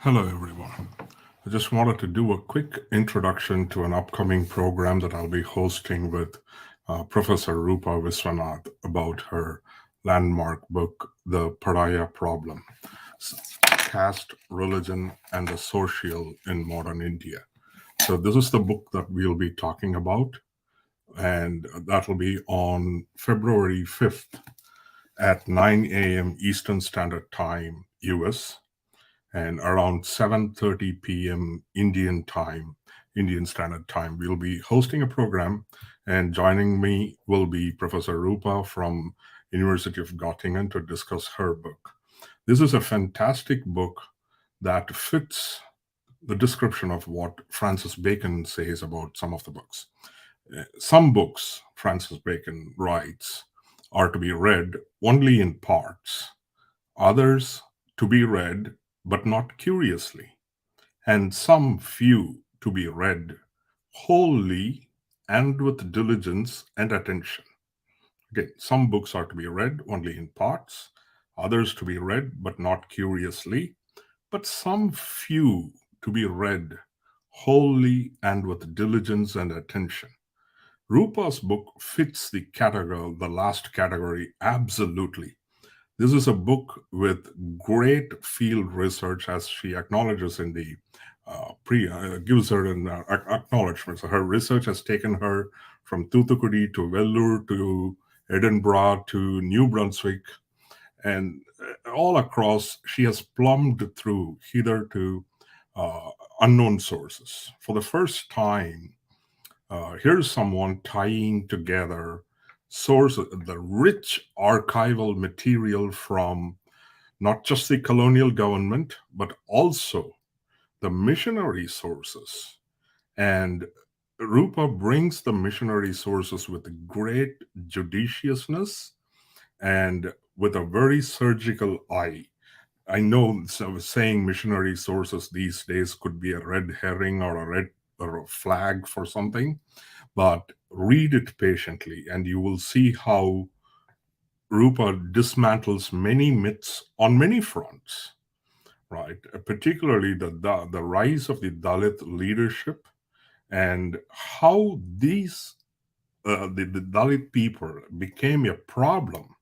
Hello, everyone. I just wanted to do a quick introduction to an upcoming program that I'll be hosting with Professor Rupa Viswanath about her landmark book, The Pariah Problem: Caste, Religion, and the Social in Modern India. So, this is the book that we'll be talking about, and that will be on February 5th at 9 a.m. Eastern Standard Time, US, and around 7:30 p.m. Indian Standard Time, we'll be hosting a program, and joining me will be Professor Rupa from University of Göttingen to discuss her book. This is a fantastic book that fits the description of what Francis Bacon says about some of the books. Some books, Francis Bacon writes, are to be read only in parts, others to be read but not curiously, and some few to be read wholly and with diligence and attention. Again, some books are to be read only in parts, others to be read but not curiously, but some few to be read wholly and with diligence and attention. Rupa's book fits the last category absolutely. This is a book with great field research, as she acknowledges in the gives her an acknowledgement. So her research has taken her from Thoothukudi to Vellore to Edinburgh to New Brunswick, and all across she has plumbed through hitherto unknown sources. For the first time, here's someone tying together the rich archival material from not just the colonial government, but also the missionary sources. And Rupa brings the missionary sources with great judiciousness and with a very surgical eye. I know saying missionary sources these days could be a red herring or a red or a flag for something, but read it patiently and you will see how Rupa dismantles many myths on many fronts, right? Particularly the rise of the Dalit leadership and how the Dalit people became a problem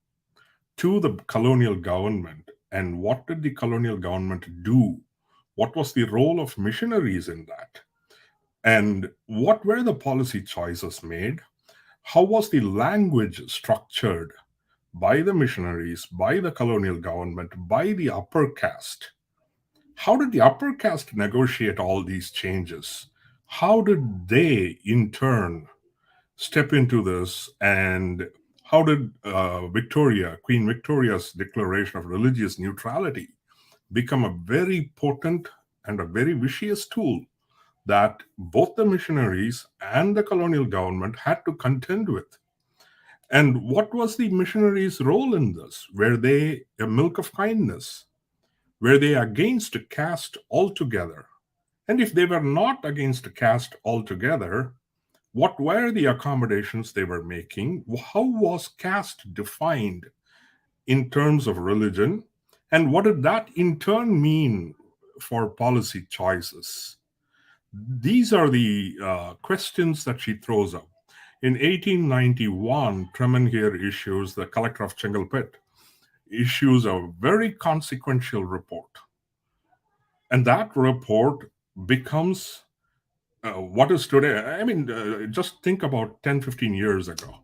to the colonial government. And what did the colonial government do? What was the role of missionaries in that? And what were the policy choices made? How was the language structured by the missionaries, by the colonial government, by the upper caste? How did the upper caste negotiate all these changes? How did they, in turn, step into this? And how did Queen Victoria's declaration of religious neutrality, become a very potent and a very vicious tool that both the missionaries and the colonial government had to contend with? And what was the missionaries' role in this? Were they a milk of kindness? Were they against caste altogether? And if they were not against caste altogether, what were the accommodations they were making? How was caste defined in terms of religion? And what did that in turn mean for policy choices? These are the questions that she throws up. In 1891, Tremenheer issues, the collector of Chengalpet, issues a very consequential report. And that report becomes what is today. I mean, just think about 10, 15 years ago.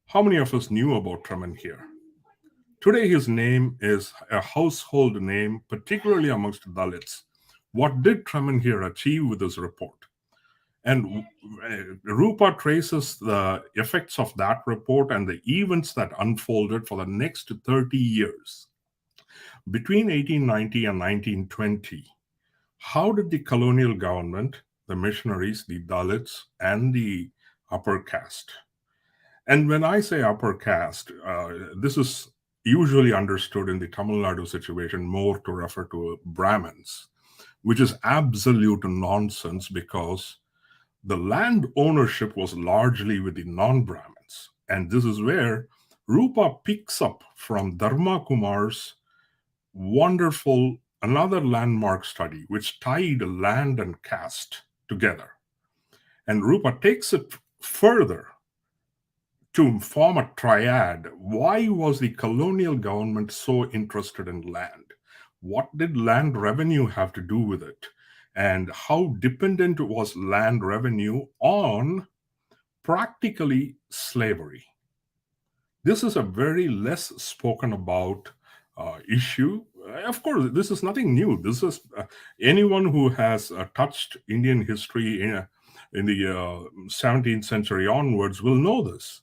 How many of us knew about Tremenheer? Today, his name is a household name, particularly amongst Dalits. What did Tremenheer achieve with this report? And Rupa traces the effects of that report and the events that unfolded for the next 30 years. Between 1890 and 1920, how did the colonial government, the missionaries, the Dalits, and the upper caste? And when I say upper caste, this is usually understood in the Tamil Nadu situation more to refer to Brahmins, which is absolute nonsense because the land ownership was largely with the non-Brahmins. And this is where Rupa picks up from Dharma Kumar's wonderful another landmark study which tied land and caste together. And Rupa takes it further to form a triad. Why was the colonial government so interested in land? What did land revenue have to do with it? And how dependent was land revenue on practically slavery? This is a very less spoken about issue. Of course, this is nothing new. This is anyone who has touched Indian history in the 17th century onwards will know this.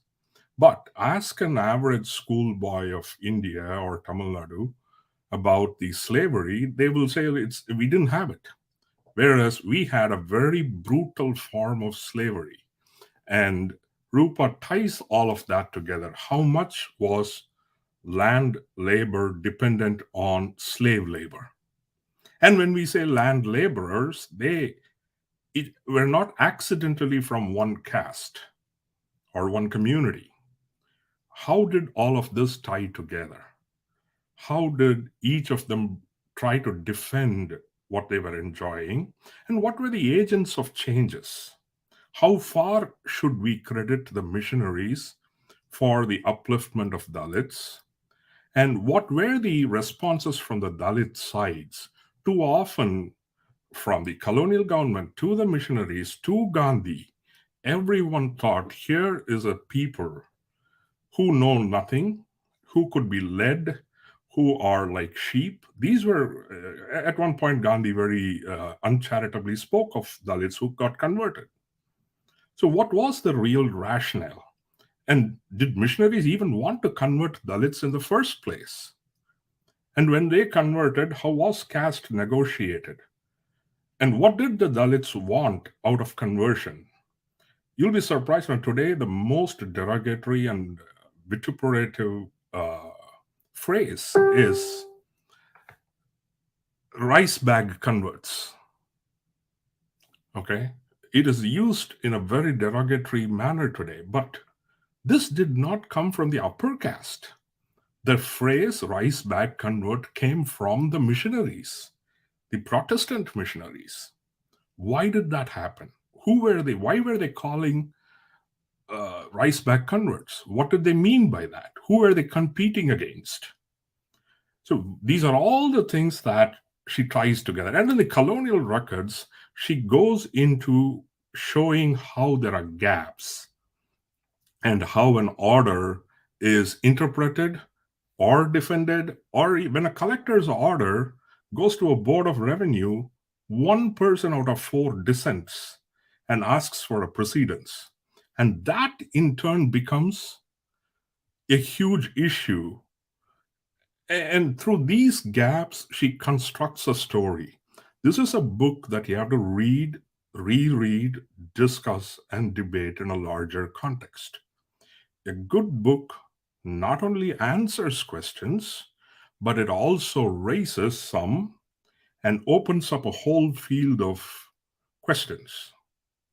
But ask an average schoolboy of India or Tamil Nadu about the slavery, they will say we didn't have it. Whereas we had a very brutal form of slavery. And Rupa ties all of that together. How much was land labor dependent on slave labor? And when we say land laborers, they were not accidentally from one caste or one community. How did all of this tie together? How did each of them try to defend what they were enjoying? And what were the agents of changes? How far should we credit the missionaries for the upliftment of Dalits? And what were the responses from the Dalit sides? Too often, from the colonial government to the missionaries to Gandhi, everyone thought here is a people who know nothing, who could be led, who are like sheep. These were, at one point, Gandhi very uncharitably spoke of Dalits who got converted. So, what was the real rationale? And did missionaries even want to convert Dalits in the first place? And when they converted, how was caste negotiated? And what did the Dalits want out of conversion? You'll be surprised when today the most derogatory and vituperative phrase is rice bag converts. Okay? It is used in a very derogatory manner today, but this did not come from the upper caste. The phrase rice bag convert came from the missionaries, the Protestant missionaries. Why did that happen? Who were they? Why were they calling rice bag converts? What did they mean by that? Who were they competing against? So these are all the things that she ties together. And in the colonial records, she goes into showing how there are gaps and how an order is interpreted or defended, or when a collector's order goes to a board of revenue, one person out of four dissents and asks for a precedence. And that in turn becomes a huge issue. And through these gaps, she constructs a story. This is a book that you have to read, reread, discuss, and debate in a larger context. A good book not only answers questions, but it also raises some and opens up a whole field of questions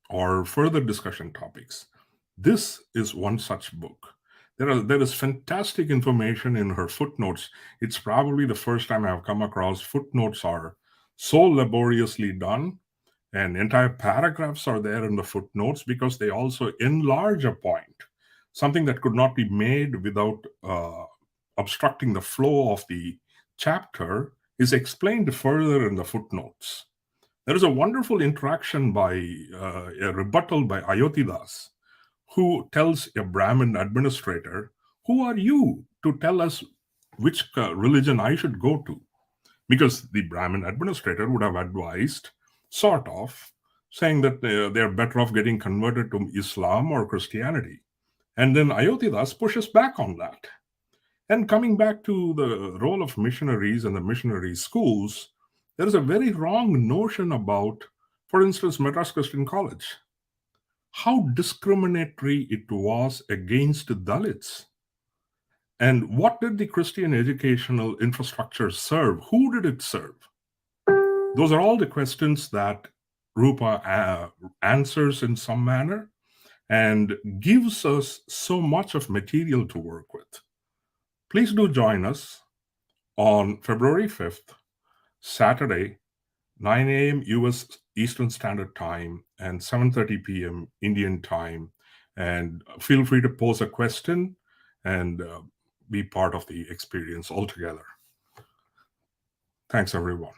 or further discussion topics. This is one such book. There is fantastic information in her footnotes. It's probably the first time I've come across footnotes are so laboriously done, and entire paragraphs are there in the footnotes because they also enlarge a point. Something that could not be made without obstructing the flow of the chapter is explained further in the footnotes. There is a wonderful interaction by a rebuttal by Ayotidas, who tells a Brahmin administrator, "Who are you to tell us which religion I should go to?" Because the Brahmin administrator would have advised, sort of, saying that they're better off getting converted to Islam or Christianity. And then Ayotidas pushes back on that. And coming back to the role of missionaries and the missionary schools, there is a very wrong notion about, for instance, Madras Christian College. How discriminatory it was against Dalits. And what did the Christian educational infrastructure serve? Who did it serve? Those are all the questions that Rupa answers in some manner and gives us so much of material to work with. Please do join us on February 5th Saturday, 9 a.m. US Eastern Standard Time and 7:30 p.m. Indian Time. And feel free to pose a question and be part of the experience altogether. Thanks, everyone.